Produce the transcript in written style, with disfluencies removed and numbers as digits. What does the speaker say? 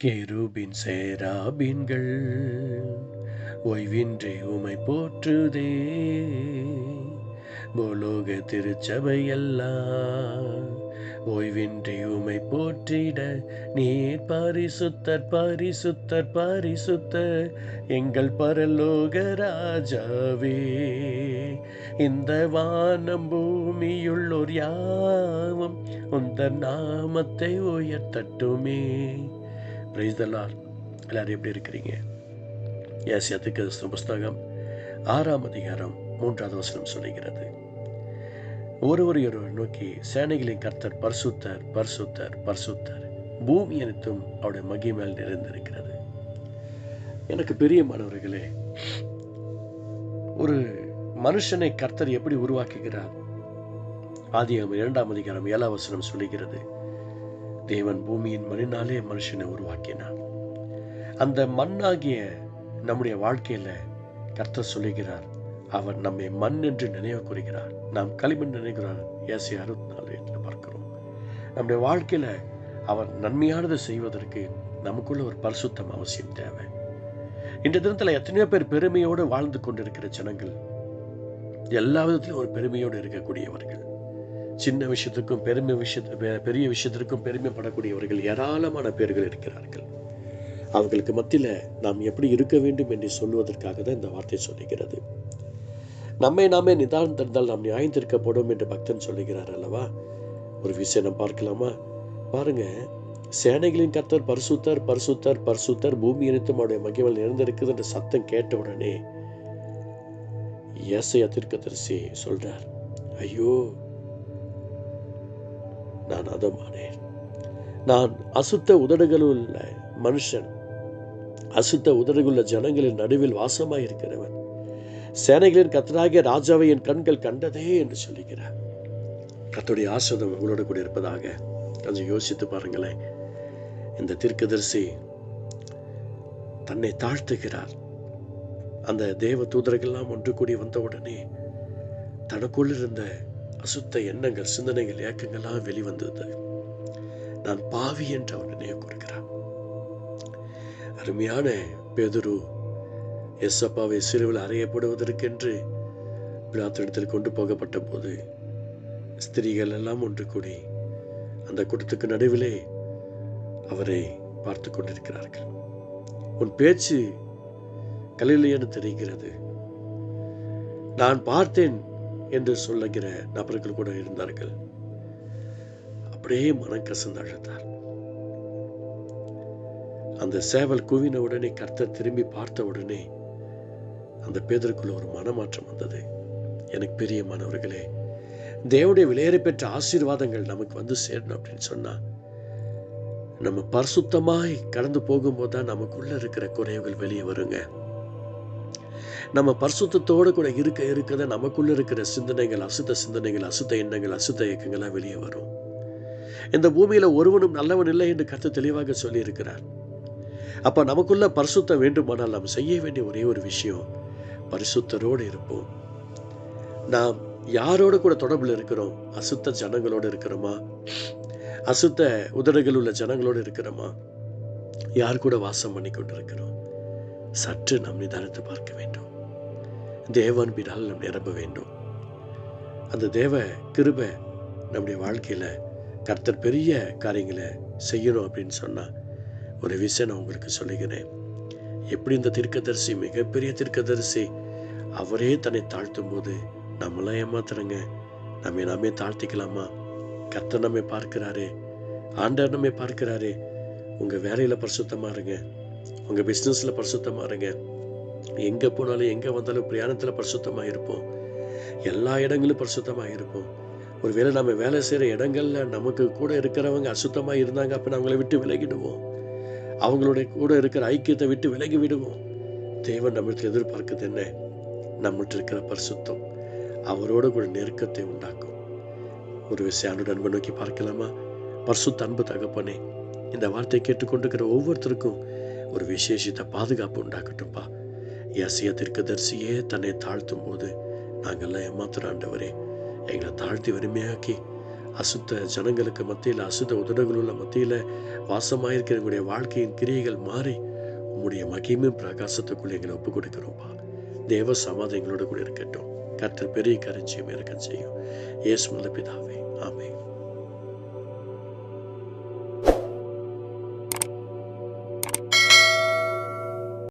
கேருபின் சேராபீன்கள் ஓய்வின்றி உமை போற்றுதே. பூலோக திருச்சபையெல்லாம் ஓய்வின்றி உமை போற்றிட நீர் பரிசுத்தர் பரிசுத்தர் பரிசுத்தர் எங்கள் பரலோக ராஜாவே. இந்த வானம் பூமியுள்ளோர் யாவும் உந்தன் நாமத்தை உயர்த்தட்டுமே. Praise the Lord. எல்லாரும் எப்படி இருக்கிறீங்க? ஏசாயா தீர்க்கதரிசன புஸ்தகம் 6ஆம் அதிகாரம் 3வது வசனம் சொல்லுகிறது, ஒருவரையொருவர் நோக்கி சேனைகளின் கர்த்தர் பரிசுத்தர் பரிசுத்தர் பரிசுத்தர், பூமி அனைத்தும் அவருடைய மகிமையால் நிறைந்திருக்கிறது. எனக்கு பிரியமானவர்களே, ஒரு மனுஷனை கர்த்தர் எப்படி உருவாக்குகிறார்? ஆதியாகமம் 2ஆம் அதிகாரம் 7ஆம் வசனம் சொல்லுகிறது, தேவன் பூமியின் மண்ணினாலே மனுஷனை உருவாக்கினார். அந்த மண்ணாகிய நம்முடைய வாழ்க்கையில கர்த்தர் சொல்லுகிறார், அவர் நம்மை மண் என்று நினைவு கூறுகிறார், நாம் களிமண் நினைக்கிறார். ஏசாயா 64:8 பார்க்கிறோம். நம்முடைய வாழ்க்கையில அவர் நன்மையானதை செய்வதற்கு நமக்குள்ள ஒரு பரிசுத்தம் அவசியம் தேவை. இந்த தினத்துல எத்தனையோ பேர் பெருமையோடு வாழ்ந்து கொண்டிருக்கிற ஜனங்கள், எல்லா விதத்திலும் ஒரு பெருமையோடு இருக்கக்கூடியவர்கள், சின்ன விஷயத்துக்கும் பெரிய விஷயத்திற்கும் பெருமைப்படக்கூடியவர்கள் ஏராளமான பேர்கள் இருக்கிறார்கள். அவர்களுக்கு மத்தியில நாம் எப்படி இருக்க வேண்டும் என்று சொல்வதற்காக தான் இந்த வார்த்தை சொல்லுகிறது. நம்மை நாமே நிதானித்திருந்தால் நாம் நியாயந்திருக்கப்படும் என்று பக்தன் சொல்லுகிறார் அல்லவா? ஒரு விஷயம் நாம் பார்க்கலாமா? பாருங்க, சேனைகளின் கர்த்தர் பரிசுத்தர் பரிசுத்தர் பரிசுத்தர், பூமி அனைத்தும் அவருடைய மகிமையால் நிறைந்திருக்குது என்ற சத்தம் கேட்ட உடனே ஏசாயா தீர்க்கதரிசி சொல்றார், ஐயோ நான் அதமானேன், நான் அசுத்த உதடுகளுள்ள மனுஷன், அசுத்த உதடுகளுள்ள ஜனங்களின் நடுவில் வாசமாய் இருக்கிறவன், சேனைகளின் கர்த்தராகிய ராஜாவை என் கண்கள் கண்டதே என்று சொல்லுகிறார். கர்த்தருடைய ஆசீர்வாதம் உங்களோட கூட இருப்பதாக. கொஞ்சம் யோசித்து பாருங்களேன். இந்த தீர்க்கதரிசி தன்னை தாழ்த்துகிறார். அந்த தேவ தூதர்கள்லாம் ஒன்று கூடி வந்த உடனே தனக்குள் இருந்த அசுத்த எண்ணங்கள், சிந்தனைகள், ஏக்கங்கள்லாம் வெளிவந்தது. நான் பாவி என்று அவர் நினைவு கூறுகிறார். அருமையான பேதுரு எசப்பாவை சிலுவையில் அறையப்படுவதற்கென்று பிலாத்தினிடத்தில் கொண்டு போகப்பட்ட போது ஸ்திரீகள் எல்லாம் ஒன்று கூடி அந்த கூட்டத்துக்கு நடுவிலே அவரை பார்த்து கொண்டிருக்கிறார்கள். உன் பேச்சு கலிலேயன்னு தெரிகிறது, நான் பார்த்தேன் என்று சொல்லுகிற நபர்கள் கூட இருந்தார்கள். அப்படியே மனம் கசந்து அழுதார். அந்த சேவல் கூவின உடனே கர்த்தர் திரும்பி பார்த்த உடனே அந்த பேதருக்குள்ள ஒரு மனமாற்றம் வந்தது. எனக்கு பிரியமானவர்களே, தேவனுடைய விலையேற பெற்ற ஆசீர்வாதங்கள் நமக்கு வந்து சேரணும் அப்படின்னு சொன்னா, நம்ம பரிசுத்தமாய் கடந்து போகும்போது தான் நமக்குள்ள இருக்கிற குறைவுகள் வெளியே வருங்க. நம்ம பரிசுத்தத்தோடு கூட இருக்கதான் நமக்குள்ள இருக்கிற சிந்தனைகள், அசுத்த சிந்தனைகள், அசுத்த எண்ணங்கள், அசுத்த இயக்கங்கள்லாம் வெளியே வரும். இந்த பூமியில ஒருவனும் நல்லவன் இல்லை என்று கர்த்தர் தெளிவாக சொல்லி இருக்கிறார். அப்ப நமக்குள்ள பரிசுத்தம் வேண்டுமானால் நாம் செய்ய வேண்டிய ஒரே ஒரு விஷயம், பரிசுத்தரோடு இருப்போம். நாம் யாரோடு கூட தொடர்பில் இருக்கிறோம்? அசுத்த ஜனங்களோடு இருக்கிறோமா? அசுத்த உதடுகள் உள்ள ஜனங்களோடு இருக்கிறோமா? யார் கூட வாசம் பண்ணி கொண்டிருக்கிறோம்? சற்று நாம் நிதானித்து பார்க்க வேண்டும். தேவன்பினால் நாம் நிரம்ப வேண்டும். அந்த தேவ கிருபை நம்முடைய வாழ்க்கையில கர்த்தர் பெரிய காரியங்களை செய்யணும் அப்படின்னு சொன்னா, ஒரு விஷயம் நான் உங்களுக்கு சொல்லுகிறேன். எப்படி இந்த தீர்க்கதரிசி, மிகப்பெரிய தீர்க்கதரிசி, அவரே தன்னை தாழ்த்தும் போது நம்மளாம் ஏமாத்துறங்க. நாமே தாழ்த்திக்கலாமா? கர்த்தர் நம்மை பார்க்கிறாரே, ஆண்டவர் நம்மை பார்க்கிறாரே. உங்க வேலையில பரிசுத்தமா இருங்க, உங்க பிசினஸ்ல பரிசுத்தமா இருங்க, எங்க போனாலும் எங்க வந்தாலும் பிரயாணத்துல பரிசுத்தமா இருப்போம், எல்லா இடங்களும் பரிசுத்தமா இருப்போம். ஒருவேளை நம்ம வேலை செய்யற இடங்கள்ல நமக்கு கூட இருக்கிறவங்க அசுத்தமா இருந்தாங்க, அப்ப அவங்களை விட்டு விலகிடுவோம். அவங்களுடைய கூட இருக்கிற ஐக்கியத்தை விட்டு விலகி விடுவோம். தேவன் நம்மளுக்கு எதிர்பார்க்குது என்ன? நம்மகிட்ட இருக்கிற பரிசுத்தம் அவரோட கூட நெருக்கத்தை உண்டாக்கும். ஒரு விஷயம் அவனோட அன்பை நோக்கி பார்க்கலாமா? பரிசுத்த அன்பு தகப்பனே, இந்த வார்த்தை கேட்டுக்கொண்டிருக்கிற ஒவ்வொருத்தருக்கும் ஒரு விசேஷித்த பாதுகாப்பு உண்டாக்கட்டும்பா. ஏசாயா தீர்க்கதரிசியே தன்னை தாழ்த்தும் போது நாங்கள்லாம் ஏமாத்துற ஆண்டவரே, எங்களை தாழ்த்தி வறுமையாக்கி அசுத்த ஜனங்களுக்கு மத்தியில், அசுத்த உதடுகளுள்ள மத்தியில் வாசமாயிருக்கிற எங்களுடைய வாழ்க்கையின் கிரியைகள் மாறி உம்முடைய மகிமையும் பிரகாசத்துக்குள்ளே எங்களை ஒப்புக் கொடுக்கிறோம்ப்பா. தேவ சமாதானம் எங்களோட கூட இருக்கட்டும். கர்த்தர் பெரிய கரிஞ்சியும் இறக்கம் செய்யும். இயேசு நல்ல பிதாவே, ஆமென்.